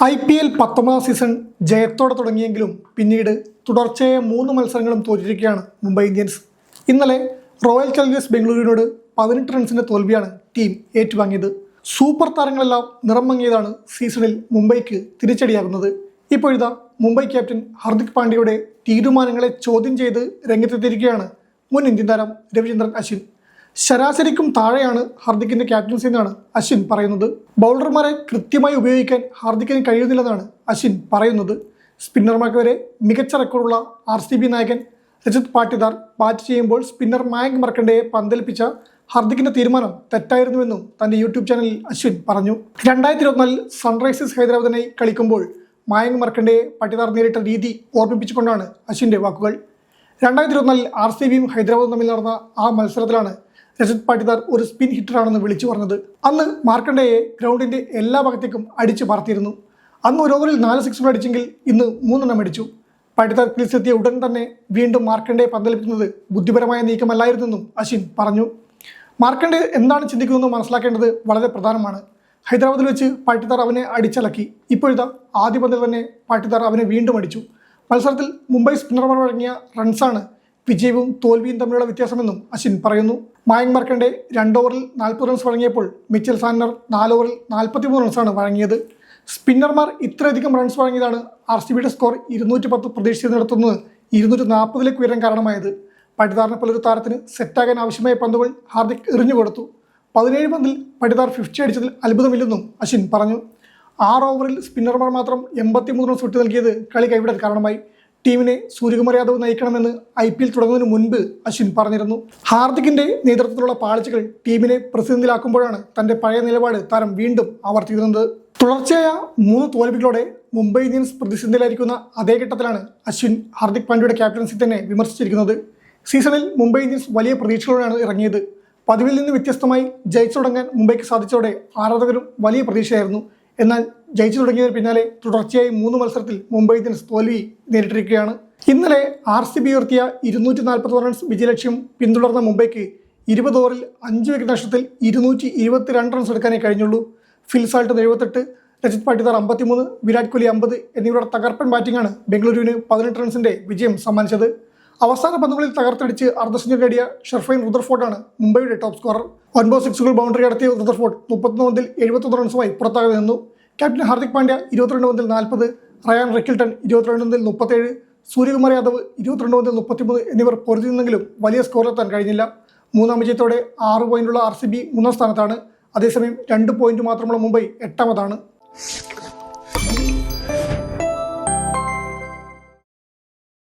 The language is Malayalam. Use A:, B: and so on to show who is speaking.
A: IPL 19 സീസൺ ജയത്തോടെ തുടങ്ങിയെങ്കിലും പിന്നീട് തുടർച്ചയായ 3 മത്സരങ്ങളും തോറ്റിരിക്കുകയാണ് മുംബൈ ഇന്ത്യൻസ്. ഇന്നലെ റോയൽ ചലഞ്ചേഴ്സ് ബംഗളൂരുവിനോട് 18 റൺസിന്റെ തോൽവിയാണ് ടീം ഏറ്റുവാങ്ങിയത്. സൂപ്പർ താരങ്ങളെല്ലാം നിറം മങ്ങിയതാണ് സീസണിൽ മുംബൈക്ക് തിരിച്ചടിയാകുന്നത്. ഇപ്പോഴിതാ മുംബൈ ക്യാപ്റ്റൻ ഹർദിക് പാണ്ഡ്യയുടെ തീരുമാനങ്ങളെ ചോദ്യം ചെയ്ത് രംഗത്തെത്തിയിരിക്കുകയാണ് മുൻ ഇന്ത്യൻ താരം രവിചന്ദ്രൻ അശ്വിൻ. ശരാശരിക്കും താഴെയാണ് ഹാർദിക്കിന്റെ ക്യാപ്റ്റൻസി എന്നാണ് അശ്വിൻ പറയുന്നത്. ബൗളർമാരെ കൃത്യമായി ഉപയോഗിക്കാൻ ഹാർദിക്കിന് കഴിയുന്നില്ലെന്നാണ് അശ്വിൻ പറയുന്നത്. സ്പിന്നർമാർക്ക് വരെ മികച്ച റെക്കോർഡുള്ള RCB നായകൻ രജത് പാട്ടിദാർ ബാറ്റ് ചെയ്യുമ്പോൾ സ്പിന്നർ മായങ്ക് മർക്കണ്ടയെ പന്തലിപ്പിച്ച ഹാർദിക്കിന്റെ തീരുമാനം തെറ്റായിരുന്നുവെന്നും തന്റെ യൂട്യൂബ് ചാനലിൽ അശ്വിൻ പറഞ്ഞു. 2024 സൺറൈസേഴ്സ് ഹൈദരാബാദിനായി കളിക്കുമ്പോൾ മായങ്ക് മർക്കണ്ടയെ പാട്ടിദാർ നേരിട്ട രീതി ഓർമ്മിപ്പിച്ചുകൊണ്ടാണ് അശ്വിന്റെ വാക്കുകൾ. 2024 RCBയും ഹൈദരാബാദും തമ്മിൽ നടന്ന ആ മത്സരത്തിലാണ് രജത് പാട്ടിദാർ ഒരു സ്പിൻ ഹിറ്ററാണെന്ന് വിളിച്ചു പറഞ്ഞത്. അന്ന് മാർക്കണ്ടയെ ഗ്രൗണ്ടിന്റെ എല്ലാ ഭാഗത്തേക്കും അടിച്ചു പറത്തിയിരുന്നു. അന്ന് ഒരു ഓവറിൽ 4 സിക്സുകൾ അടിച്ചെങ്കിൽ ഇന്ന് 3 എണ്ണം അടിച്ചു. പാട്ടിദാർ ക്രീസിലെത്തിയ ഉടൻ തന്നെ വീണ്ടും മാർക്കണ്ടയെ പന്തലിപ്പിക്കുന്നത് ബുദ്ധിപരമായ നീക്കമല്ലായിരുന്നെന്നും അശ്വിൻ പറഞ്ഞു. മാർക്കണ്ഡെ എന്താണ് ചിന്തിക്കുന്നതെന്ന് മനസ്സിലാക്കേണ്ടത് വളരെ പ്രധാനമാണ്. ഹൈദരാബാദിൽ വെച്ച് പാട്ടിദാർ അവനെ അടിച്ചലക്കി. ഇപ്പോഴത്തെ ആദ്യ പന്തിൽ തന്നെ പാട്ടിദാർ അവനെ വീണ്ടും അടിച്ചു. മത്സരത്തിൽ മുംബൈ സ്പിന്നർമാർ വഴങ്ങിയ റൺസാണ് വിജയവും തോൽവിയും തമ്മിലുള്ള വ്യത്യാസമെന്നും അശ്വിൻ പറയുന്നു. മായങ്ക് മർക്കണ്ഡെ 2 ഓവറിൽ 40 റൺസ് വഴങ്ങിയപ്പോൾ മിച്ചൽ സാന്റ്നർ 4 ഓവറിൽ 43 റൺസാണ് വഴങ്ങിയത്. സ്പിന്നർമാർ ഇത്രയധികം റൺസ് വഴങ്ങിയതാണ് RCBയുടെ സ്കോർ 210 പ്രതീക്ഷിച്ചിടത്തുനിന്ന് 240 ഉയരാൻ കാരണമായത്. പാട്ടിദാറിനെ പോലൊരു താരത്തിന് സെറ്റാകാൻ ആവശ്യമായ പന്തുകൾ ഹാർദിക് എറിഞ്ഞുകൊടുത്തു. 17 പന്തിൽ പാട്ടിദാർ 50 അടിച്ചതിൽ അത്ഭുതമില്ലെന്നും അശ്വിൻ പറഞ്ഞു. 6 ഓവറിൽ സ്പിന്നർമാർ മാത്രം 83 റൺസ് വിട്ടു നൽകിയത് കളി കൈവിടാൻ കാരണമായി. ടീമിനെ സൂര്യകുമാർ യാദവ് നയിക്കണമെന്ന് IPL തുടങ്ങുന്നതിന് മുൻപ് അശ്വിൻ പറഞ്ഞിരുന്നു. ഹാർദിക്കിന്റെ നേതൃത്വത്തിലുള്ള പാളിച്ചകൾ ടീമിനെ പ്രതിസന്ധിയിലാക്കുമ്പോഴാണ് തന്റെ പഴയ നിലപാട് താരം വീണ്ടും ആവർത്തിക്കുന്നത്. തുടർച്ചയായ 3 തോൽവികളോടെ മുംബൈ ഇന്ത്യൻസ് പ്രതിസന്ധിയിലായിരിക്കുന്ന അതേ ഘട്ടത്തിലാണ് അശ്വിൻ ഹാർദിക് പാണ്ഡ്യയുടെ ക്യാപ്റ്റൻസി തന്നെ വിമർശിച്ചിരിക്കുന്നത്. സീസണിൽ മുംബൈ ഇന്ത്യൻസ് വലിയ പ്രതീക്ഷകളോടെയാണ് ഇറങ്ങിയത്. പതിവിൽ നിന്ന് വ്യത്യസ്തമായി ജയിച്ചു തുടങ്ങാൻ മുംബൈക്ക് സാധിച്ചതോടെ ആരാധകരും വലിയ പ്രതീക്ഷയായിരുന്നു. എന്നാൽ ജയിച്ചു തുടങ്ങിയതിന് പിന്നാലെ തുടർച്ചയായി 3 മത്സരത്തിൽ മുംബൈ ഇന്ത്യൻസ് തോൽവി നേരിട്ടിരിക്കുകയാണ്. ഇന്നലെ RCB ഉയർത്തിയ 240 റൺസ് വിജയലക്ഷ്യം പിന്തുടർന്ന മുംബൈക്ക് 20 ഓവറിൽ 5 വിക്കറ്റ് നഷ്ടത്തിൽ 222 റൺസ് എടുക്കാനേ കഴിഞ്ഞുള്ളൂ. ഫിൽ സാൾട്ട് 78, രജത് പാട്ടിദാർ 53, വിരാട് കോഹ്ലി 50 എന്നിവരുടെ തകർപ്പൻ ബാറ്റിംഗാണ് ബംഗളൂരുവിന് 18 റൺസിന്റെ വിജയം സമ്മാനിച്ചത്. അവസാന പന്തുകളിൽ തകർത്തടിച്ച് അർദ്ധ സെഞ്ചുറി നേടിയ ഷെർഫൈൻ റുദർഫോർഡാണ് മുംബൈയുടെ ടോപ്പ് സ്കോറർ. 9 സിക്സുകൾ ബൗണ്ടറി നടത്തിയ റുദർഫോർഡ് 31 പന്തിൽ 71 റൺസുമായി പുറത്താകാതെ നിന്നു. ക്യാപ്റ്റൻ ഹാർദിക് പാണ്ഡ്യ 22 പന്തിൽ 40, റയാൻ റിക്കിൾട്ടൺ 22 പന്തിൽ 37, സൂര്യകുമാർ യാദവ് 22 പന്തിൽ 33 എന്നിവർ പൊരുതി നിന്നെങ്കിലും വലിയ സ്കോറിലെത്താൻ കഴിഞ്ഞില്ല. 3ാം വിജയത്തോടെ 6 പോയിന്റുള്ള RCB 3ാം സ്ഥാനത്താണ്. അതേസമയം 2 പോയിന്റ് മാത്രമുള്ള മുംബൈ 8ാമതാണ്.